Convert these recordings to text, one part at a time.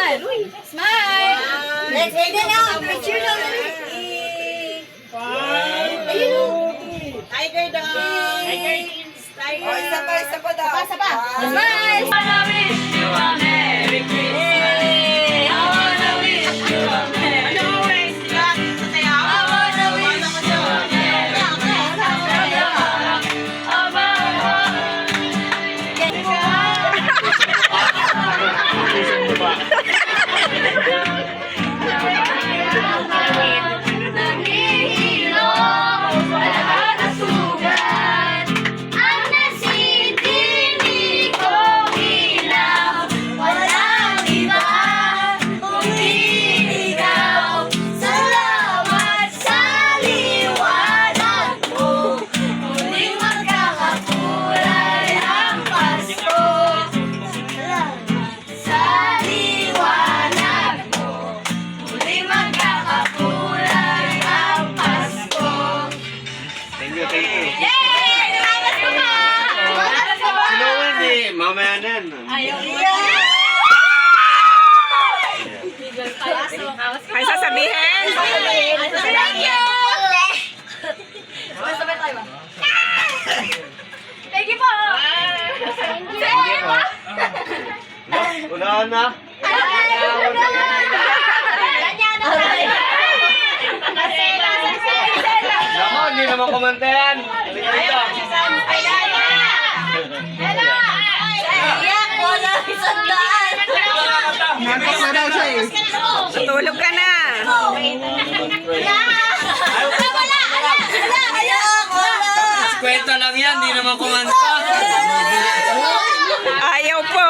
Smile. Smile. Let's end it out. Picture na. Tiger dog. Tiger. Oh, isa pa daw. Isa pa. Smile. I wanna wish you a Merry Christmas. I wanna wish you a Merry Christmas. I wanna wish you a Merry Mamaya na yan. Ay, sasabihin? Thank you! Sabay tayo ba? Thank you po! Thank you! Unahan na. Nako, hindi naman kumanta yan. Halika dito. Nakas na daw siya eh. Tulog ka na. Kwenta lang yan, hindi naman kumanta. Ayaw po.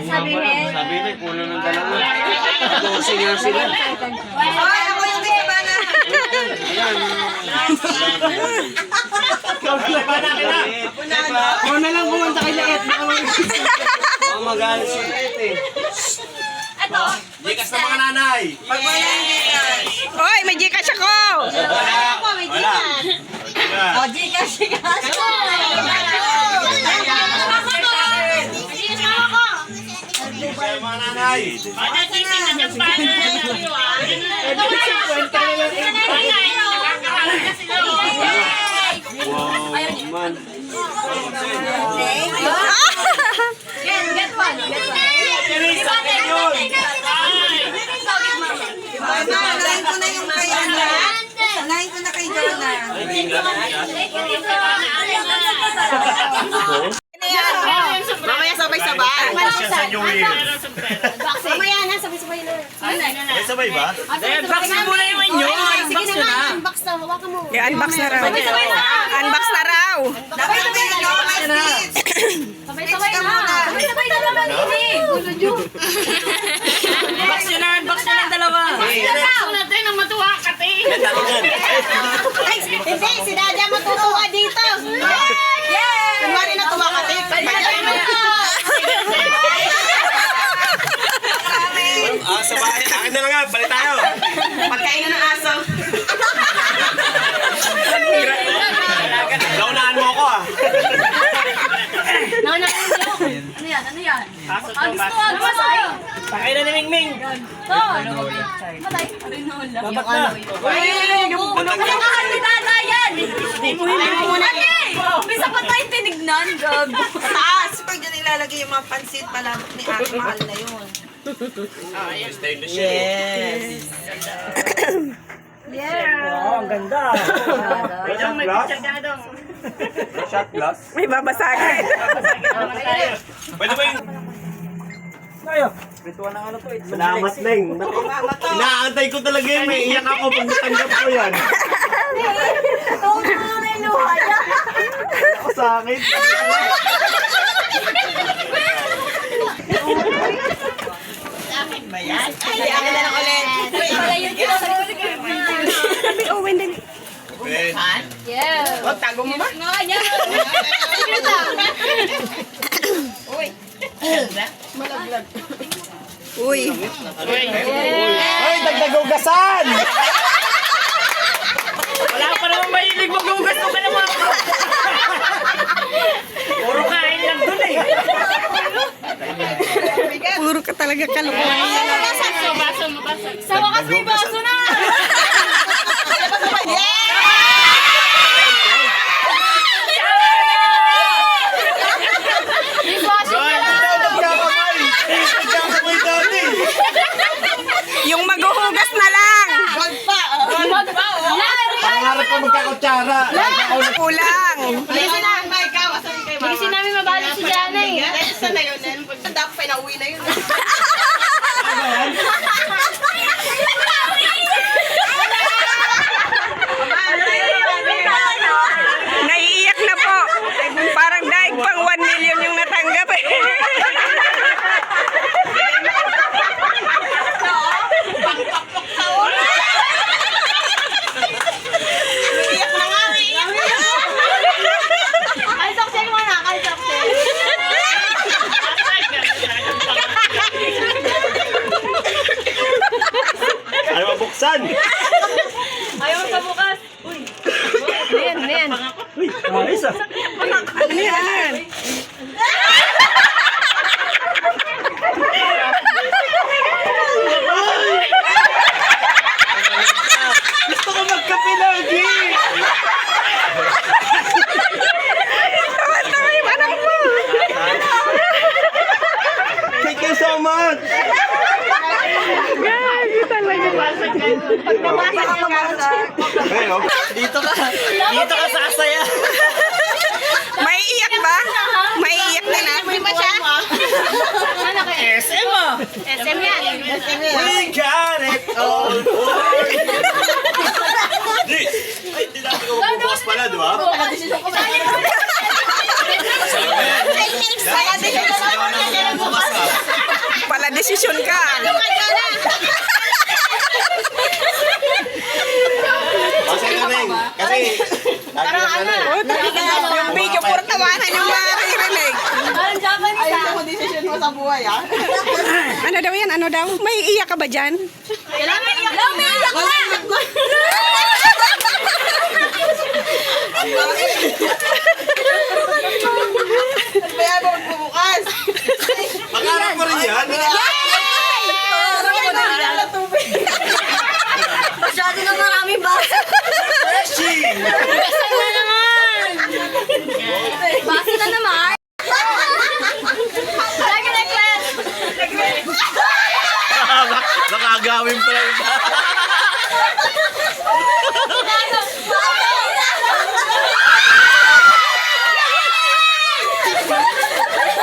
Sabihin. Sabi niya, puno ng dalawa. Dosing nga sila. Ay, ako yung may sabana. Ako na lang kumanta kay Laet. Mga magalit si Laet eh. Ito. Jikas na mga nanay. Pag wala yung Gcash. Hoy, may Gcash ako. Wala. Oh, Gcash. Jikas na mga nanay. Wow, man. Get one. Alain ko na yung kay ano. Alain ko na kay Jonah. Mamaya sabay-sabay. Sa New Year. Mamaya na, sabay-sabay na. May sabay ba? Unbox mo muna yung inyo. Sige na nga, unbox na. Hawakan mo. I-unbox na raw. Sabay-sabay na. Unbox na raw. Dapat may ano, may speech. Sabay-sabay na. Sabay-sabay na naman ini. Gulo nyo. Unbox nyo na, unbox nyo ng dalawa. Gusto natin ang matuwa ka, te. Ay, hindi, si Dada matutuwa dito. Yay! Kunwari natuwa ka, te. Sa bahay. Akin na lang nga. Balik tayo. Pagkain na ng aso. Naunahan mo ako ah. Ano yan? Ano yan? Gusto mo. Pakay na ni Mingming. Matay. Babat na. Yung puno ko. Ano Dada yan? Ate! Bisa pa tayo tinignan, Gab. Taas. Pag dyan ilalagay yung mga pansit, malamot ni Ate, mahal na yun. Yes. Yeah. Ang ganda. Shot glass. May babasagin. Pwede ba yung... Ritual ng ano to. Salamat na yun. Inaantay ko talaga yun. May iyak ako pag natanggap ko yan. Oo, may luha yan. Ako sa akin. Ay, akin na lang ulit. Sabi, Owen, dali. Yeah. Wag, tago mo ba? Nga, yan. Sige lang. Uy. Uy. Ay, dagdag ugasan! Wala pa naman mahilig mag-ugas ko ka naman. Puro kain lang dun eh. Puro ka talaga kalukuhan. Sa wakas may baso na. Nagkakamay dati! Yung maghuhugas na lang. Pangarap ko magkakutsara! Kulang. Kasi namin mabalik si Jana eh. Isa na yun. Dapat pa nauwi na yun. Naiiyak na po. Parang daig pang 1 million yung natanggap eh. Iyak na nga. Ay, Soksel mo na. Ay, Soksel. Ayaw mabuksan! Ayaw pa bukas. Uy. Nen. Uy, ayos ah! Ano yan? Gusto ko magkape lagi! Tawa-tawa yung anak mo. Thank you so much! Gagi talaga. Ayun, dito ka sa asaya! Maiiyak ba? Maiiyak na na. Hindi ba siya? Ano ka? SM ah. SM yan. We got it all! Di! Ay, di natin ko bubukas pala, di ba? Pala desisyon ka. Kasi namin, kasi... Parang ano? Oh, talaga. Yung video, puro tawanan yung maririnig. Parang Japanese Ayun ah. ako decision mo sa buhay, ah. Ano daw yan? Ano daw? May iiyak ka ba dyan? Umiiyak na. Kaya mo magbubukas. Pangarap ko rin yan! Masyado na maraming baso. Freshie! Basan na naman. Baso na naman. Lagi necklace. Nakagawin pala yun.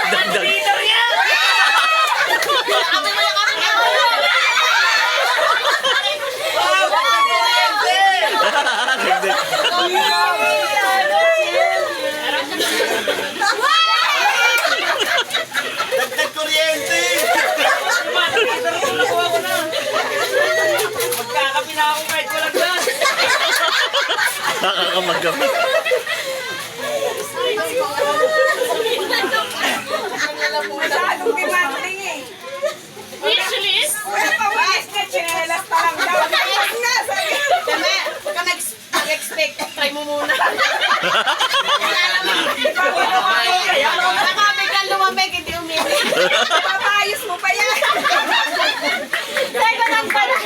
Dagdag. Dagdag kuryente! Magkakapi na ako kahit walang gas. Nakakamagamit. Masyadong demanding eh. Wishlist? Wala pa wish na chinelas pa lang daw. Tapos nga, sabi. Dami, huwag ka nag-expect. Try mo muna. Baka biglang lumamig, hindi umili. Papayos mo pa yan. Teka lang pala.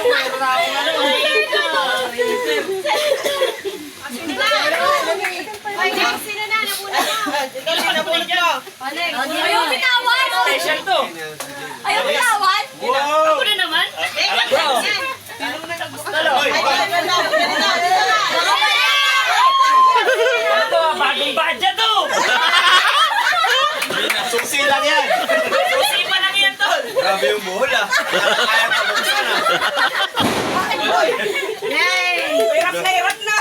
Ay, next, sino na? Nabunod mo. Ikaw na nabunod mo. Ayaw bitawan. Special to. Ayaw bitawan. Wow! Ako na naman. Ito, bagong budget to. Susi lang yan! Susi pa lang yan, tol. Grabe yung buhol ah! Kaya pa buksan ah! Hirap na hirap na.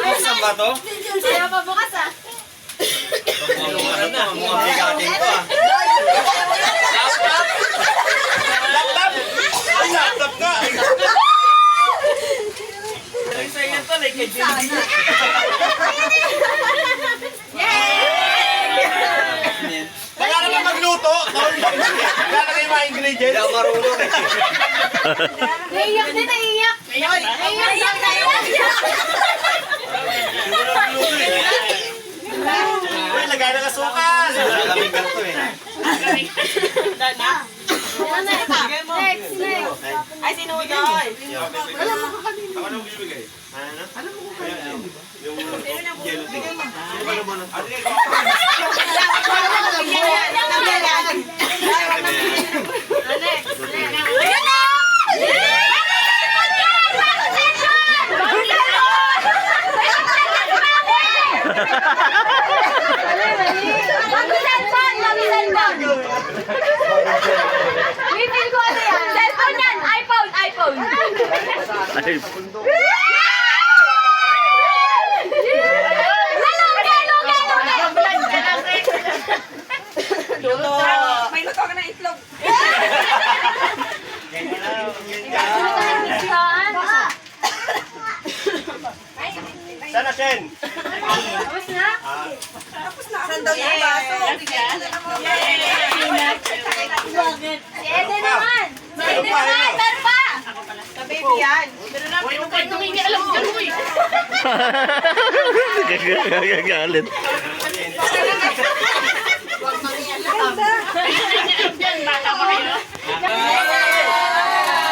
Buksan ba to? Sino pa bukas, ah? Ano to? Mga bigatin ko ah! Laptop! Laptop! Ay, laptop ka! Ay, sa'yo yan, tol. Kay Jimmy. Baka naman magluto! Baka na kayo ni Jen. Hindi ako marunong eh. Naiiyak din, naiiyak. Naiiyak tayo. Uy, lagay na kasukal. Malamig ka to eh. Next. Ay, sinunod. Ako nang bibigay. Ano? Alam mo ko kaya yung yellow thing. Sino ba naman? Ayun na! Bibili ko ano yan? Cellphone yan! iPhone! May luto ka ng itlog. Sana, Shen? Tapos na? Saan daw yung baso? Si Eden naman! Si Eden naman! Meron pa! Sa baby yan. Pero na, Gagalit.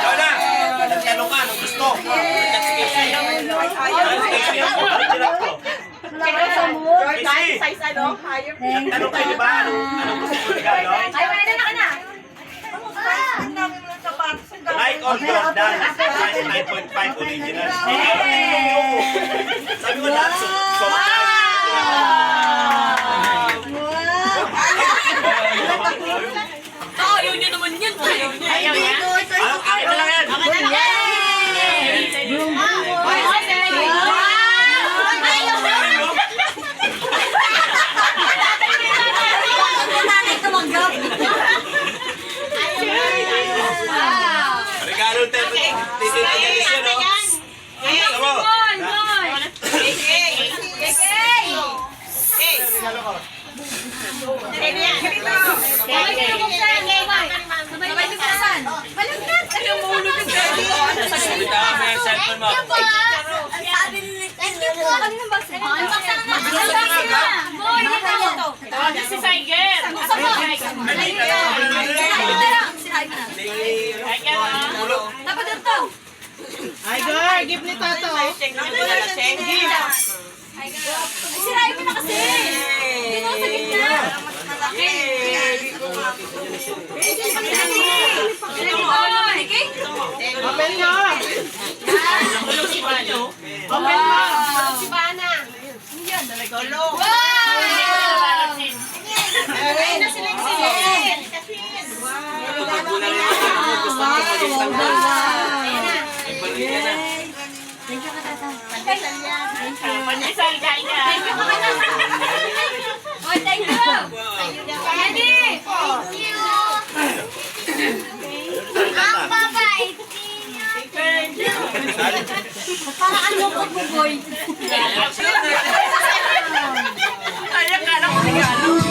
Jona, nagtanong ka, anong gusto? Jordan, size ano? Higher. Nagtanong kayo, di ba? Anong gusto mo regalo? Ay, wala na ka na! Nike or Jordan? Size 9.5 original. Sabi ko lahat, soft Oo, yun yun naman yun. Ayaw niya. Akin na lang yan. Regalo tititigil siya, no? Tama. Bitawan mo yung cellphone mo. Si Tiger. Ay, girl, gift ni Tato. Sirain mo na kasi. Dito sa gitna. Open mo. Si Bano. Open mo. Si Bana. Tulong. Ay, na sila yung silin. Pandesal ka niya. Oh, thank you. Daddy. Thank you. Ang babait niya. Parang ano ko po, boy. Kaya ka na ko regalo.